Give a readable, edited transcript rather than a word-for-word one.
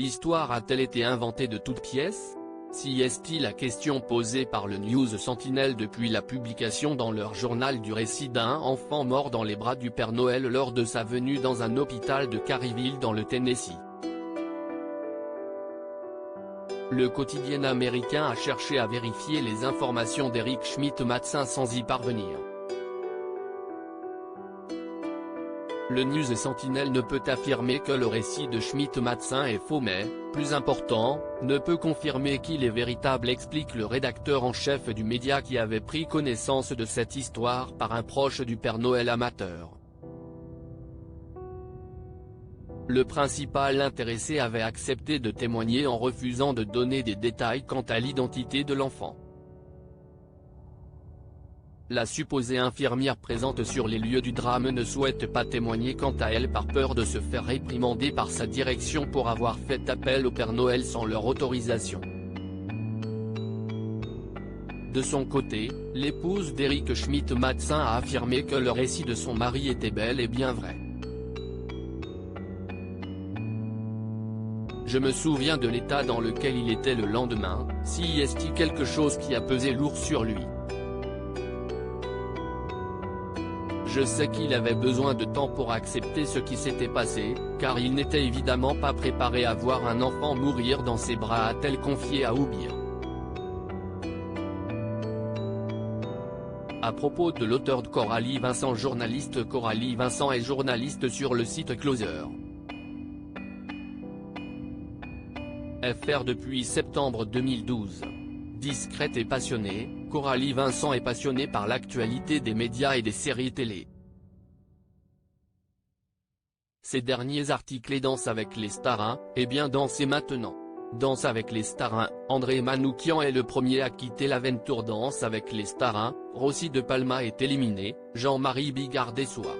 L'histoire a-t-elle été inventée de toutes pièces? Si est-il la question posée par le News Sentinel depuis la publication dans leur journal du récit d'un enfant mort dans les bras du Père Noël lors de sa venue dans un hôpital de Caryville dans le Tennessee. Le quotidien américain a cherché à vérifier les informations d'Eric Schmitt-Matheson sans y parvenir. Le News Sentinel ne peut affirmer que le récit de Schmitt-Matheson est faux mais, plus important, ne peut confirmer qu'il est véritable, explique le rédacteur en chef du média qui avait pris connaissance de cette histoire par un proche du Père Noël amateur. Le principal intéressé avait accepté de témoigner en refusant de donner des détails quant à l'identité de l'enfant. La supposée infirmière présente sur les lieux du drame ne souhaite pas témoigner quant à elle par peur de se faire réprimander par sa direction pour avoir fait appel au Père Noël sans leur autorisation. De son côté, l'épouse d'Eric Schmitt-Matheson a affirmé que le récit de son mari était bel et bien vrai. Je me souviens de l'état dans lequel il était le lendemain, si est-il quelque chose qui a pesé lourd sur lui. Je sais qu'il avait besoin de temps pour accepter ce qui s'était passé, car il n'était évidemment pas préparé à voir un enfant mourir dans ses bras, a-t-elle confié à Oubir. À propos de l'auteur de Coralie Vincent, journaliste. Coralie Vincent est journaliste sur le site Closer. FR depuis septembre 2012. Discrète et passionnée, Coralie Vincent est passionnée par l'actualité des médias et des séries télé. Ces derniers articles et Danse avec les stars 1, et bien Danse et maintenant. Danse avec les stars 1, André Manoukian est le premier à quitter l'aventure. Danse avec les stars 1, Rossi de Palma est éliminé, Jean-Marie Bigard déçoit.